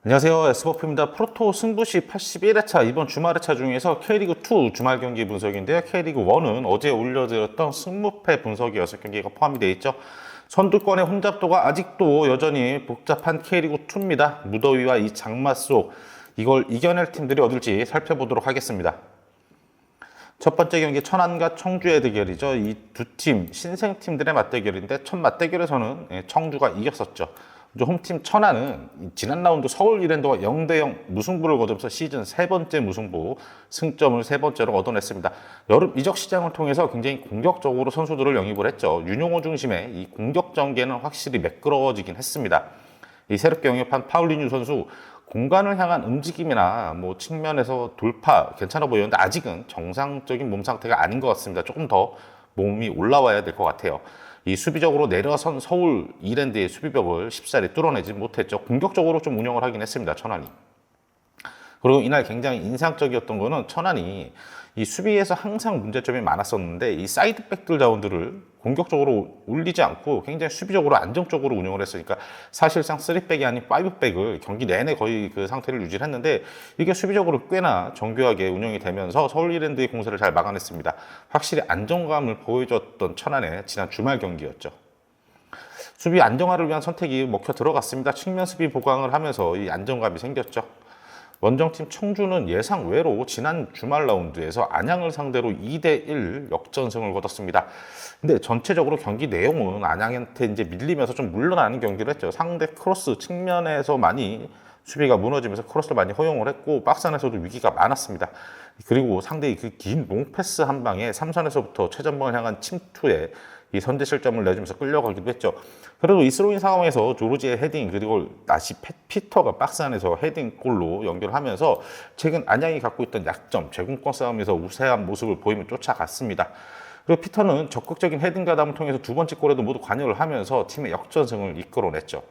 안녕하세요. S버프입니다. 프로토 승부시 81회차 이번 주말 회차 중에서 K리그2 주말 경기 분석인데요. K리그1은 어제 올려드렸던 승무패 분석이 6경기가 포함이 되어 있죠. 선두권의 혼잡도가 아직도 여전히 복잡한 K리그2입니다. 무더위와 이 장마 속 이걸 이겨낼 팀들이 어딜지 살펴보도록 하겠습니다. 첫 번째 경기 천안과 청주의 대결이죠. 이 두 팀 신생팀들의 맞대결인데 첫 맞대결에서는 청주가 이겼었죠. 홈팀 천안은 지난 라운드 서울 이랜드와 0대0 무승부를 거두면서 시즌 세 번째 무승부, 승점을 세 번째로 얻어냈습니다. 여름 이적 시장을 통해서 굉장히 공격적으로 선수들을 영입을 했죠. 윤용호 중심의 이 공격 전개는 확실히 매끄러워지긴 했습니다. 이 새롭게 영입한 파울리뉴 선수 공간을 향한 움직임이나 측면에서 돌파 괜찮아 보이는데 아직은 정상적인 몸 상태가 아닌 것 같습니다. 조금 더 몸이 올라와야 될 것 같아요. 이 수비적으로 내려선 서울 이랜드의 수비벽을 쉽사리 뚫어내지 못했죠. 공격적으로 좀 운영을 하긴 했습니다, 천안이. 그리고 이날 굉장히 인상적이었던 거는 천안이 이 수비에서 항상 문제점이 많았었는데 이 사이드백들 자원들을 공격적으로 올리지 않고 굉장히 수비적으로 안정적으로 운영을 했으니까 사실상 3백이 아닌 5백을 경기 내내 거의 그 상태를 유지를 했는데 이게 수비적으로 꽤나 정교하게 운영이 되면서 서울 이랜드의 공세를 잘 막아냈습니다. 확실히 안정감을 보여줬던 천안의 지난 주말 경기였죠. 수비 안정화를 위한 선택이 먹혀 들어갔습니다. 측면 수비 보강을 하면서 이 안정감이 생겼죠. 원정팀 청주는 예상 외로 지난 주말 라운드에서 안양을 상대로 2대1 역전승을 거뒀습니다. 근데 전체적으로 경기 내용은 안양한테 이제 밀리면서 좀 물러나는 경기를 했죠. 상대 크로스 측면에서 많이 수비가 무너지면서 크로스를 많이 허용을 했고 박스 안에서도 위기가 많았습니다. 그리고 상대의 그 긴 롱패스 한 방에 삼선에서부터 최전방을 향한 침투에 이 선제 실점을 내주면서 끌려가기도 했죠. 그래도 이스로인 상황에서 조르지의 헤딩 그리고 다시 피터가 박스 안에서 헤딩골로 연결하면서 최근 안양이 갖고 있던 약점 제공권 싸움에서 우세한 모습을 보이며 쫓아갔습니다. 그리고 피터는 적극적인 헤딩 가담을 통해서 두 번째 골에도 모두 관여를 하면서 팀의 역전승을 이끌어냈죠.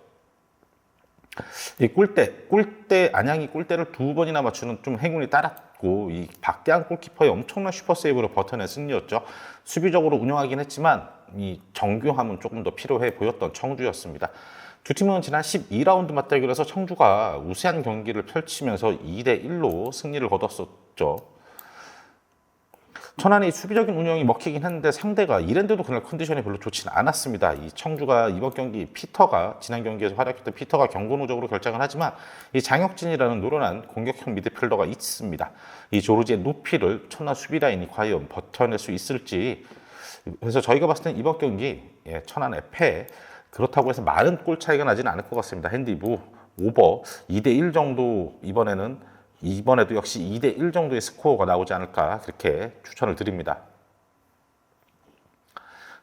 이 골대 안양이 골대를 두 번이나 맞추는 좀 행운이 따랐고 이 박대한 골키퍼의 엄청난 슈퍼 세이브로 버텨낸 승리였죠. 수비적으로 운영하긴 했지만 이 정교함은 조금 더 필요해 보였던 청주였습니다. 두 팀은 지난 12라운드 맞대결에서 청주가 우세한 경기를 펼치면서 2대1로 승리를 거뒀었죠. 천안이 수비적인 운영이 먹히긴 했는데 상대가 이랜드도 그날 컨디션이 별로 좋지는 않았습니다. 이 청주가 이번 경기 피터가 지난 경기에서 활약했던 피터가 경고 누적으로 결정을 하지만 이 장혁진이라는 노련한 공격형 미드필더가 있습니다. 이 조르지의 높이를 천안 수비 라인이 과연 버텨낼 수 있을지 그래서 저희가 봤을 때는 이번 경기 천안의 패 그렇다고 해서 많은 골 차이가 나지는 않을 것 같습니다. 핸디부 오버 2대1 정도 이번에도 역시 2대1 정도의 스코어가 나오지 않을까 그렇게 추천을 드립니다.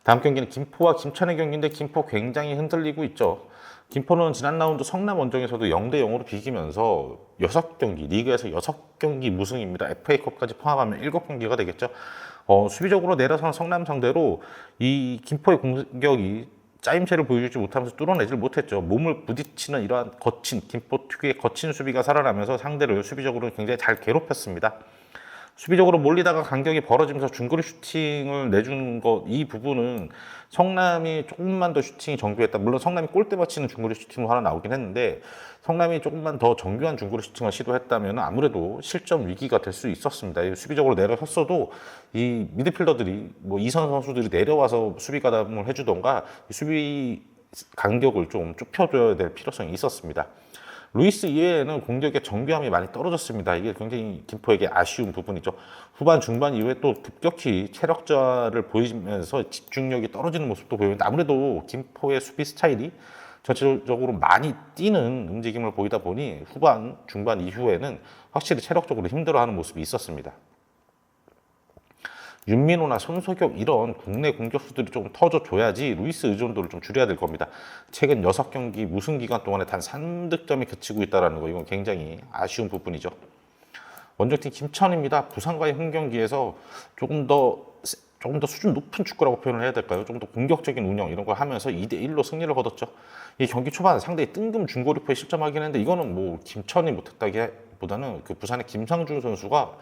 다음 경기는 김포와 김천의 경기인데 김포 굉장히 흔들리고 있죠. 김포는 지난 라운드 성남 원정에서도 0대0으로 비기면서 6경기, 리그에서 6경기 무승입니다. FA컵까지 포함하면 7경기가 되겠죠. 수비적으로 내려선 성남 상대로 이 김포의 공격이 짜임새를 보여주지 못하면서 뚫어내질 못했죠. 몸을 부딪히는 이러한 김포 특유의 거친 수비가 살아나면서 상대를 수비적으로 굉장히 잘 괴롭혔습니다. 수비적으로 몰리다가 간격이 벌어지면서 중거리 슈팅을 내준 이 부분은 성남이 조금만 더 슈팅이 정교했다. 물론 성남이 골대 맞히는 중거리 슈팅으로 하나 나오긴 했는데 성남이 조금만 더 정교한 중거리 슈팅을 시도했다면 아무래도 실점 위기가 될 수 있었습니다. 수비적으로 내려섰어도 이 미드필더들이 이선 선수들이 내려와서 수비 가담을 해주던가 수비 간격을 좀 좁혀줘야 될 필요성이 있었습니다. 루이스 이외에는 공격의 정교함이 많이 떨어졌습니다. 이게 굉장히 김포에게 아쉬운 부분이죠. 후반 중반 이후에 또 급격히 체력 저하를 보이면서 집중력이 떨어지는 모습도 보이는데 아무래도 김포의 수비 스타일이 전체적으로 많이 뛰는 움직임을 보이다 보니 후반 중반 이후에는 확실히 체력적으로 힘들어하는 모습이 있었습니다. 윤민호나 손석혁 이런 국내 공격수들이 조금 터져줘야지 루이스 의존도를 좀 줄여야 될 겁니다. 최근 6경기 무승 기간 동안에 단 3득점이 그치고 있다는 거 이건 굉장히 아쉬운 부분이죠. 원정팀 김천입니다. 부산과의 홈경기에서 조금 더 수준 높은 축구라고 표현을 해야 될까요? 좀 더 공격적인 운영 이런 걸 하면서 2대1로 승리를 거뒀죠. 이 경기 초반 상대의 뜬금 중거리포에 실점하긴 했는데 이거는 김천이 못했다기보다는 그 부산의 김상준 선수가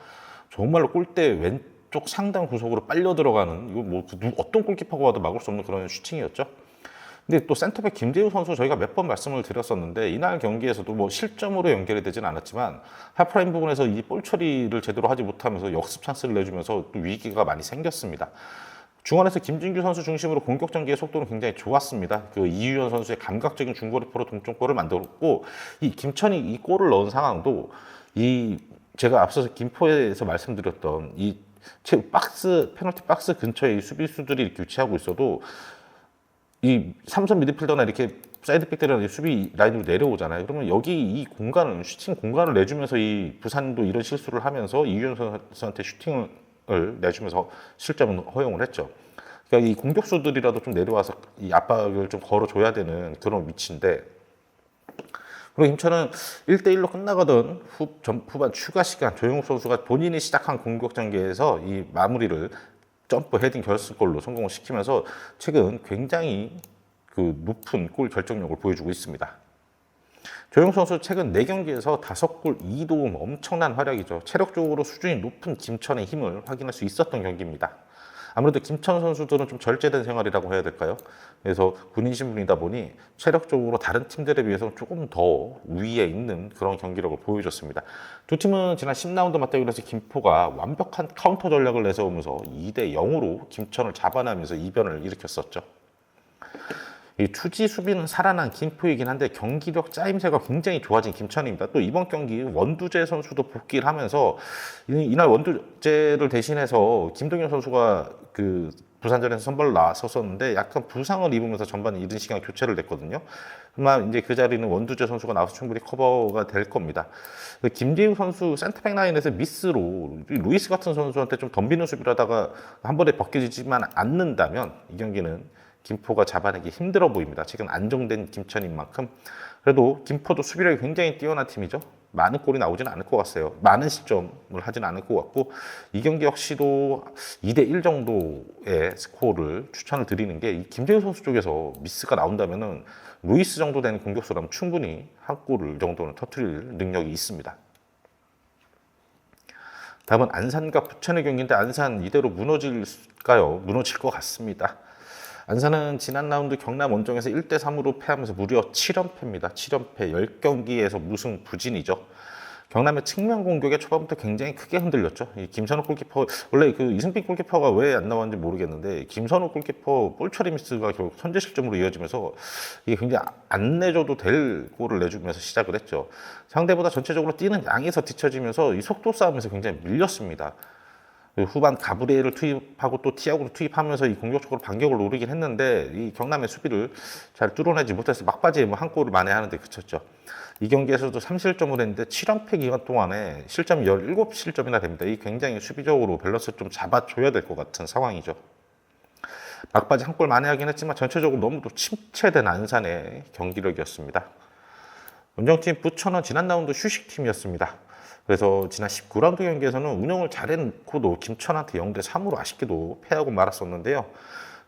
정말로 골대 왼쪽 상단 구석으로 빨려 들어가는 이거 어떤 골키퍼가 와도 막을 수 없는 그런 슈팅이었죠. 근데 또 센터백 김재우 선수 저희가 몇 번 말씀을 드렸었는데 이날 경기에서도 뭐 실점으로 연결이 되진 않았지만 하프라인 부분에서 이 볼 처리를 제대로 하지 못하면서 역습 찬스를 내주면서 또 위기가 많이 생겼습니다. 중원에서 김진규 선수 중심으로 공격 전개의 속도는 굉장히 좋았습니다. 그 이유연 선수의 감각적인 중거리포로 동점골을 만들었고, 이 김천이 이 골을 넣은 상황도 이 제가 앞서서 김포에서 말씀드렸던 이 박스 페널티 박스 근처에 이 수비수들이 이렇게 위치하고 있어도 이 삼선 미드필더나 이렇게 사이드백들이나 수비 라인으로 내려오잖아요. 그러면 여기 이 공간을 슈팅 공간을 내주면서 이 부산도 이런 실수를 하면서 이유연 선수한테 슈팅을 내주면서 실점을 허용을 했죠. 그러니까 이 공격수들이라도 좀 내려와서 이 압박을 좀 걸어줘야 되는 그런 위치인데, 그리고 김천은 1대1로 끝나가던 후반 추가 시간 조영욱 선수가 본인이 시작한 공격 전개에서 이 마무리를 점프 헤딩 결승골로 성공을 시키면서 최근 굉장히 그 높은 골 결정력을 보여주고 있습니다. 조영욱 선수 최근 4경기에서 5골 2도움 엄청난 활약이죠. 체력적으로 수준이 높은 김천의 힘을 확인할 수 있었던 경기입니다. 아무래도 김천 선수들은 좀 절제된 생활이라고 해야 될까요? 그래서 군인 신분이다 보니 체력적으로 다른 팀들에 비해서 조금 더 위에 있는 그런 경기력을 보여줬습니다. 두 팀은 지난 10라운드 맞대결에서 김포가 완벽한 카운터 전략을 내세우면서 2대 0으로 김천을 잡아내면서 이변을 일으켰었죠. 이 투지 수비는 살아난 김포이긴 한데 경기력 짜임새가 굉장히 좋아진 김천입니다. 또 이번 경기 원두재 선수도 복귀를 하면서 이날 원두재를 대신해서 김동현 선수가 그 부산전에서 선발로 나섰었는데 약간 부상을 입으면서 전반에 이른 시간 교체를 됐거든요. 그러면 이제 그 자리는 원두재 선수가 나와서 충분히 커버가 될 겁니다. 김재우 선수 센터백 라인에서 미스로 루이스 같은 선수한테 좀 덤비는 수비를 하다가 한 번에 벗겨지지만 않는다면 이 경기는 김포가 잡아내기 힘들어 보입니다. 지금 안정된 김천인 만큼. 그래도 김포도 수비력이 굉장히 뛰어난 팀이죠. 많은 골이 나오지는 않을 것 같아요. 많은 실점을 하지는 않을 것 같고, 이 경기 역시도 2대1 정도의 스코어를 추천을 드리는 게, 이 김재우 선수 쪽에서 미스가 나온다면은 루이스 정도 되는 공격수라면 충분히 한 골을 정도는 터뜨릴 능력이 있습니다. 다음은 안산과 부천의 경기인데, 안산 이대로 무너질까요? 무너질 것 같습니다. 안산은 지난 라운드 경남 원정에서 1대 3으로 패하면서 무려 7연패입니다. 7연패 10경기에서 무승 부진이죠. 경남의 측면 공격에 초반부터 굉장히 크게 흔들렸죠. 이 김선욱 골키퍼, 원래 그 이승빈 골키퍼가 왜 안 나왔는지 모르겠는데, 김선욱 골키퍼 볼 처리 미스가 결국 선제 실점으로 이어지면서 이게 굉장히 안 내줘도 될 골을 내주면서 시작을 했죠. 상대보다 전체적으로 뛰는 양에서 뒤처지면서 이 속도 싸움에서 굉장히 밀렸습니다. 후반 가브리엘을 투입하고 또 티아고를 투입하면서 이 공격적으로 반격을 노리긴 했는데, 이 경남의 수비를 잘 뚫어내지 못해서 막바지에 뭐 한 골을 만회하는데 그쳤죠. 이 경기에서도 3실점을 했는데 7연패 기간 동안에 실점이 17실점이나 됩니다. 이 굉장히 수비적으로 밸런스를 좀 잡아줘야 될 것 같은 상황이죠. 막바지 한 골 만회하긴 했지만 전체적으로 너무도 침체된 안산의 경기력이었습니다. 원정팀 부천은 지난 라운드 휴식팀이었습니다. 그래서 지난 19라운드 경기에서는 운영을 잘해놓고도 김천한테 0대 3으로 아쉽게도 패하고 말았었는데요.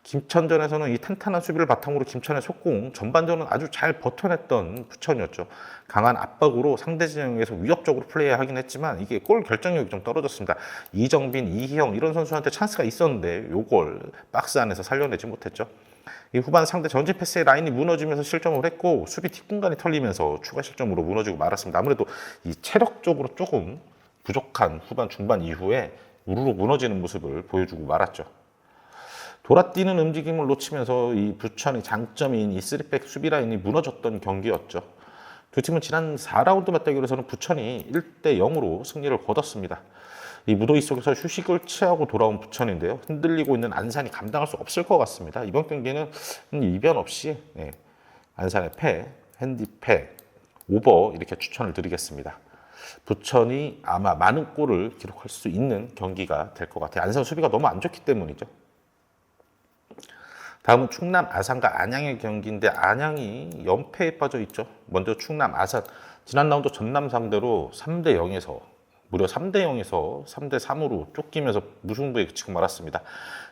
김천전에서는 이 탄탄한 수비를 바탕으로 김천의 속공, 전반전은 아주 잘 버텨냈던 부천이었죠. 강한 압박으로 상대 진영에서 위협적으로 플레이하긴 했지만 이게 골 결정력이 좀 떨어졌습니다. 이정빈, 이희영 이런 선수한테 찬스가 있었는데 요걸 박스 안에서 살려내지 못했죠. 이 후반 상대 전진 패스의 라인이 무너지면서 실점을 했고, 수비 뒷공간이 털리면서 추가 실점으로 무너지고 말았습니다. 아무래도 이 체력적으로 조금 부족한 후반 중반 이후에 우르르 무너지는 모습을 보여주고 말았죠. 돌아뛰는 움직임을 놓치면서 이 부천의 장점인 이 3백 수비 라인이 무너졌던 경기였죠. 두 팀은 지난 4라운드 맞대결에서는 부천이 1대 0으로 승리를 거뒀습니다. 이 무더위 속에서 휴식을 취하고 돌아온 부천인데요. 흔들리고 있는 안산이 감당할 수 없을 것 같습니다. 이번 경기는 이변 없이 안산의 패, 핸디패, 오버 이렇게 추천을 드리겠습니다. 부천이 아마 많은 골을 기록할 수 있는 경기가 될 것 같아요. 안산 수비가 너무 안 좋기 때문이죠. 다음은 충남 아산과 안양의 경기인데, 안양이 연패에 빠져 있죠. 먼저 충남 아산, 지난 라운드 전남 상대로 3대 0에서 무려 3대 0에서 3대 3으로 쫓기면서 무승부에 그치고 말았습니다.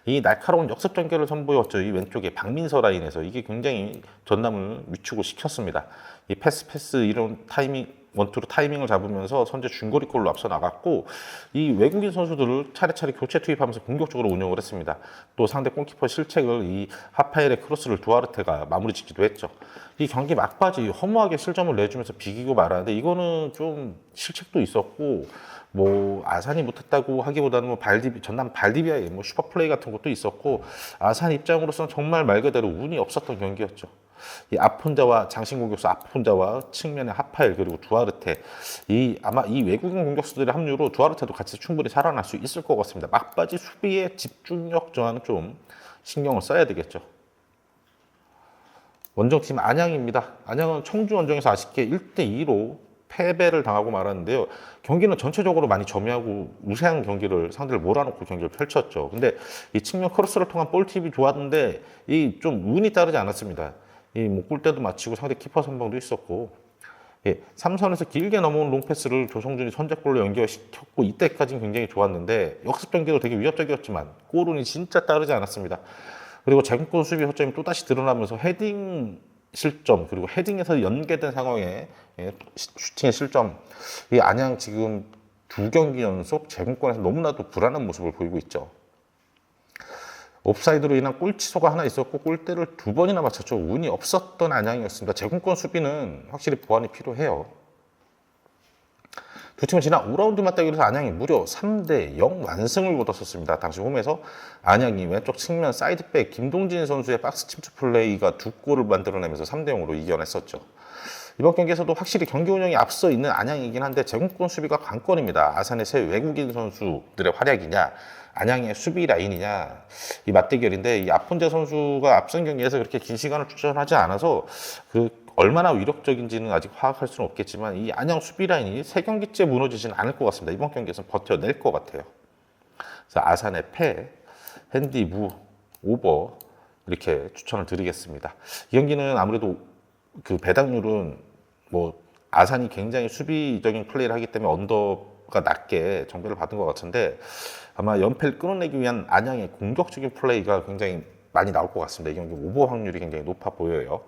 이 날카로운 역습 전개를 선보였죠. 이 왼쪽에 박민서 라인에서 이게 굉장히 전남을 위축을 시켰습니다. 이 패스 이런 타이밍 원투로 타이밍을 잡으면서 선제 중거리골로 앞서 나갔고, 이 외국인 선수들을 차례차례 교체 투입하면서 공격적으로 운영을 했습니다. 또 상대 골키퍼 실책을 이 하파엘의 크로스를 두아르테가 마무리 짓기도 했죠. 이 경기 막바지 허무하게 실점을 내주면서 비기고 말았는데, 이거는 좀 실책도 있었고, 뭐 아산이 못했다고 하기보다는 뭐 전남 발디비아의 뭐 슈퍼플레이 같은 것도 있었고, 아산 입장으로서는 정말 말 그대로 운이 없었던 경기였죠. 이 앞혼자와 장신 공격수 앞혼자와 측면의 하파엘 그리고 두아르테, 아마 이 외국인 공격수들의 합류로 두아르테도 같이 충분히 살아날 수 있을 것 같습니다. 막바지 수비의 집중력 저하는 좀 신경을 써야 되겠죠. 원정팀 안양입니다. 안양은 청주 원정에서 아쉽게 1대2로 패배를 당하고 말았는데요. 경기는 전체적으로 많이 점유하고 우세한 경기를 상대를 몰아놓고 경기를 펼쳤죠. 근데 이 측면 크로스를 통한 볼팁이 좋았는데 이 좀 운이 따르지 않았습니다. 이 뭐 골대도 맞히고 상대 키퍼 선방도 있었고, 예, 3선에서 길게 넘어온 롱패스를 조성준이 선제골로 연결시켰고, 이때까지는 굉장히 좋았는데 역습 경기도 되게 위협적이었지만 골운이 진짜 따르지 않았습니다. 그리고 제공권 수비 허점이 또다시 드러나면서 헤딩 실점, 그리고 헤딩에서 연계된 상황에 슈팅의 실점. 이 안양 지금 2경기 연속 제공권에서 너무나도 불안한 모습을 보이고 있죠. 옵사이드로 인한 골 취소가 하나 있었고 골대를 2번이나 맞췄죠. 운이 없었던 안양이었습니다. 제공권 수비는 확실히 보완이 필요해요. 두 팀은 지난 5라운드 맞대결에서 안양이 무려 3대0 완승을 거뒀었습니다. 당시 홈에서 안양이 왼쪽 측면 사이드백 김동진 선수의 박스 침투 플레이가 2골을 만들어내면서 3대0으로 이겨냈었죠. 이번 경기에서도 확실히 경기 운영이 앞서 있는 안양이긴 한데 제공권 수비가 관건입니다. 아산의 새 외국인 선수들의 활약이냐, 안양의 수비 라인이냐, 이 맞대결인데, 이 아폰제 선수가 앞선 경기에서 그렇게 긴 시간을 출전하지 않아서 얼마나 위력적인지는 아직 파악할 수는 없겠지만, 이 안양 수비 라인이 3경기째 무너지지는 않을 것 같습니다. 이번 경기에서는 버텨낼 것 같아요. 그래서 아산의 패, 핸디, 무, 오버 이렇게 추천을 드리겠습니다. 이 경기는 아무래도 그 배당률은 뭐 아산이 굉장히 수비적인 플레이를 하기 때문에 언더가 낮게 정배를 받은 것 같은데, 아마 연패를 끊어내기 위한 안양의 공격적인 플레이가 굉장히 많이 나올 것 같습니다. 이 경기 오버 확률이 굉장히 높아 보여요.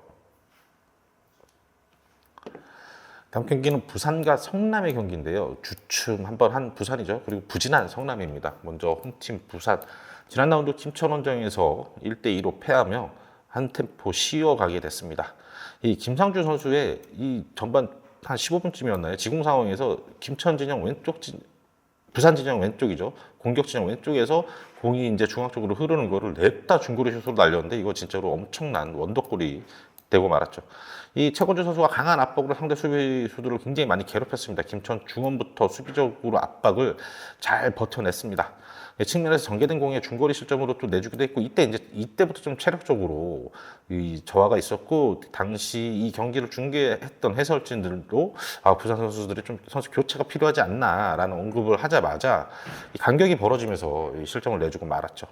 다음 경기는 부산과 성남의 경기인데요. 주춤 한번 한 부산이죠. 그리고 부진한 성남입니다. 먼저 홈팀 부산. 지난 라운드 김천원정에서 1대2로 패하며 한 템포 쉬어가게 됐습니다. 이 김상주 선수의 이 전반 한 15분쯤이었나요? 지공 상황에서 김천 진영 왼쪽 부산 진영 왼쪽이죠. 공격 진영 왼쪽에서 공이 이제 중앙 쪽으로 흐르는 거를 냅다 중거리 슛으로 날렸는데, 이거 진짜로 엄청난 원더골이 되고 말았죠. 이 최건주 선수가 강한 압박으로 상대 수비수들을 굉장히 많이 괴롭혔습니다. 김천 중원부터 수비적으로 압박을 잘 버텨냈습니다. 측면에서 전개된 공에 중거리 실점으로 또 내주기도 했고, 이때부터 좀 체력적으로 이 저하가 있었고, 당시 이 경기를 중계했던 해설진들도 부산 선수들이 좀 선수 교체가 필요하지 않나라는 언급을 하자마자 이 간격이 벌어지면서 이 실점을 내주고 말았죠.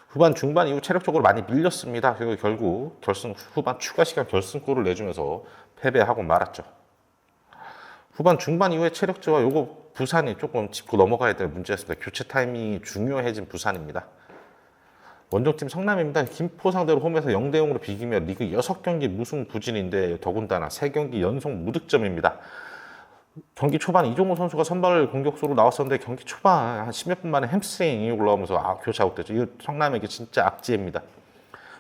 후반 중반 이후 체력적으로 많이 밀렸습니다. 그리고 결국 결승 후반 추가 시간 결승골을 내주면서 패배하고 말았죠. 후반 중반 이후에 체력 저하, 요거 부산이 조금 짚고 넘어가야 될 문제였습니다. 교체 타이밍이 중요해진 부산입니다. 원정팀 성남입니다. 김포 상대로 홈에서 0대0으로 비기며 리그 6경기 무승 부진인데, 더군다나 3경기 연속 무득점입니다. 경기 초반 이종호 선수가 선발 공격수로 나왔었는데 경기 초반 한 10몇 분 만에 햄스트링이 올라오면서 교체 아웃됐죠. 이거 성남에게 진짜 악재입니다.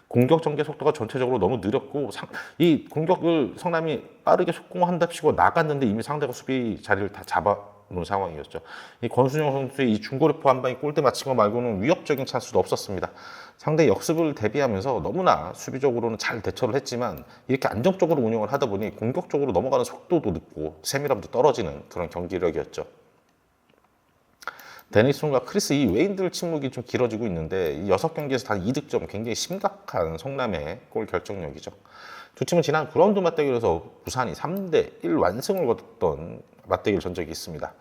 공격 전개 속도가 전체적으로 너무 느렸고, 이 공격을 성남이 빠르게 속공한답시고 나갔는데 이미 상대가 수비 자리를 다 잡아놓은 상황이었죠. 이 권순영 선수의 이 중거리포 한 방이 골대 맞힌 거 말고는 위협적인 찬스도 없었습니다. 상대 역습을 대비하면서 너무나 수비적으로는 잘 대처를 했지만, 이렇게 안정적으로 운영을 하다 보니 공격적으로 넘어가는 속도도 늦고 세밀함도 떨어지는 그런 경기력이었죠. 데니슨과 크리스, 이 외인들 침묵이 좀 길어지고 있는데, 이 6경기에서 단 2득점, 굉장히 심각한 성남의 골 결정력이죠. 두 팀은 지난 9라운드 맞대결에서 부산이 3대1 완승을 거뒀던 맞대결 전적이 있습니다.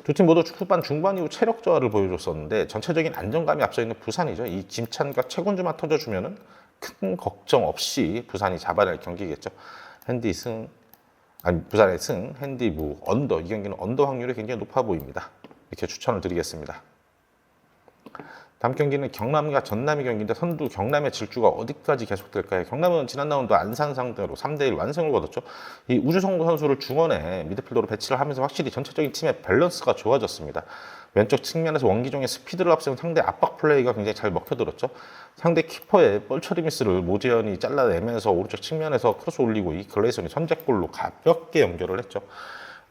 두 팀 모두 후반 중반 이후 체력 저하를 보여줬었는데, 전체적인 안정감이 앞서 있는 부산이죠. 이 김찬과 최곤주만 터져주면은 큰 걱정 없이 부산이 잡아낼 경기겠죠. 부산의 승, 핸디, 무, 언더. 이 경기는 언더 확률이 굉장히 높아 보입니다. 이렇게 추천을 드리겠습니다. 다음 경기는 경남과 전남의 경기인데 선두 경남의 질주가 어디까지 계속될까요? 경남은 지난 라운드 안산 상대로 3대1 완승을 거뒀죠. 이 우주성도 선수를 중원에 미드필더로 배치를 하면서 확실히 전체적인 팀의 밸런스가 좋아졌습니다. 왼쪽 측면에서 원기종의 스피드를 앞세운 상대 압박 플레이가 굉장히 잘 먹혀들었죠. 상대 키퍼의 뻘처리 미스를 모재현이 잘라내면서 오른쪽 측면에서 크로스 올리고 이 글레이슨이 선제골로 가볍게 연결을 했죠.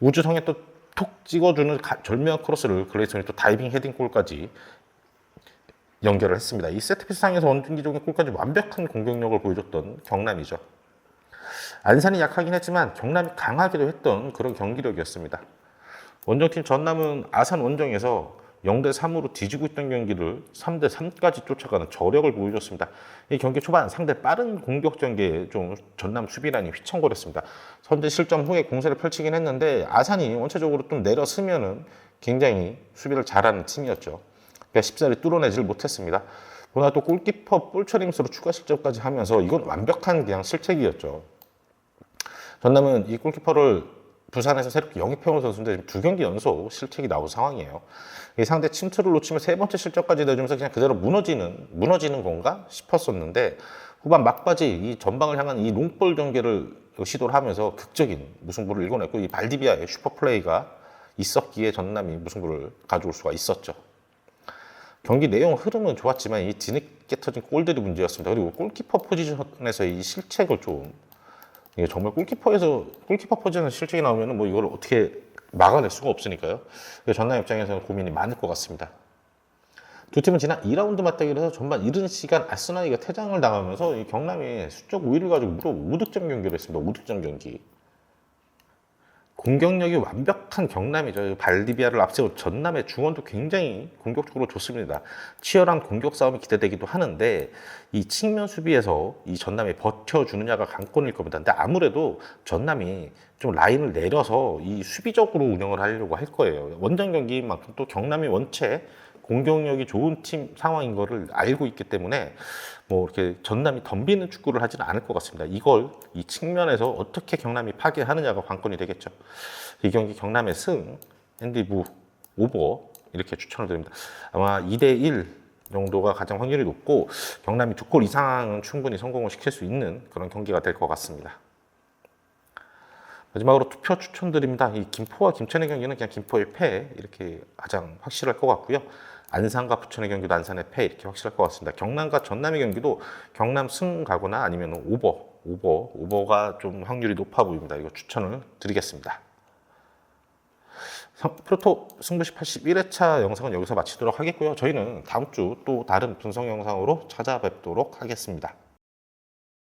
우주성에 또 톡 찍어주는 절묘한 크로스를 글레이슨이 또 다이빙 헤딩골까지 연결을 했습니다. 이 세트피스 상에서 원준기종의 골까지 완벽한 공격력을 보여줬던 경남이죠. 안산이 약하긴 했지만 경남이 강하기도 했던 그런 경기력이었습니다. 원정팀 전남은 아산 원정에서 0대3으로 뒤지고 있던 경기를 3대3까지 쫓아가는 저력을 보여줬습니다. 이 경기 초반 상대 빠른 공격 전개에 좀 전남 수비란이 휘청거렸습니다. 선제 실점 후에 공세를 펼치긴 했는데 아산이 원체적으로 좀 내려서면은 굉장히 수비를 잘하는 팀이었죠. 그러니까 쉽사리 뚫어내질 못했습니다. 보나 또 골키퍼 볼처리미스로 추가 실점까지 하면서 이건 완벽한 그냥 실책이었죠. 전남은 이 골키퍼를 부산에서 새롭게 영입해온 선수인데 지금 2경기 연속 실책이 나온 상황이에요. 상대 침투를 놓치면 3번째 실점까지 내주면서 그냥 그대로 무너지는 건가 싶었었는데 후반 막바지 이 전방을 향한 이 롱볼 전개를 시도를 하면서 극적인 무승부를 일궈냈고 이 발디비아의 슈퍼플레이가 있었기에 전남이 무승부를 가져올 수가 있었죠. 경기 내용 흐름은 좋았지만 이 뒤늦게 터진 골들이 문제였습니다. 그리고 골키퍼 포지션에서 이 실책을 좀 이게 정말 골키퍼 포지션에서 실책이 나오면 뭐 이걸 어떻게 막아낼 수가 없으니까요. 전남 입장에서는 고민이 많을 것 같습니다. 두 팀은 지난 2라운드 맞대결에서 전반 이른 시간 아스나이가 퇴장을 당하면서 이 경남이 수적 우위를 가지고 무려 5득점 경기를 했습니다. 5득점 경기. 공격력이 완벽한 경남이죠. 발디비아를 앞세운 전남의 중원도 굉장히 공격적으로 좋습니다. 치열한 공격 싸움이 기대되기도 하는데 이 측면 수비에서 이 전남이 버텨주느냐가 관건일 겁니다. 근데 아무래도 전남이 좀 라인을 내려서 이 수비적으로 운영을 하려고 할 거예요. 원정 경기만큼 또 경남이 원체 공격력이 좋은 팀 상황인 거를 알고 있기 때문에 뭐 이렇게 전남이 덤비는 축구를 하지는 않을 것 같습니다. 이걸 이 측면에서 어떻게 경남이 파괴하느냐가 관건이 되겠죠. 이 경기 경남의 승, 핸디부, 오버 이렇게 추천을 드립니다. 아마 2대1 정도가 가장 확률이 높고 경남이 2골 이상은 충분히 성공을 시킬 수 있는 그런 경기가 될 것 같습니다. 마지막으로 투표 추천드립니다. 이 김포와 김천의 경기는 그냥 김포의 패 이렇게 가장 확실할 것 같고요. 안산과 부천의 경기도 안산의 패 이렇게 확실할 것 같습니다. 경남과 전남의 경기도 경남 승 가거나 아니면 오버가 좀 확률이 높아 보입니다. 이거 추천을 드리겠습니다. 프로토 승부시 81회차 영상은 여기서 마치도록 하겠고요. 저희는 다음 주 또 다른 분석 영상으로 찾아뵙도록 하겠습니다.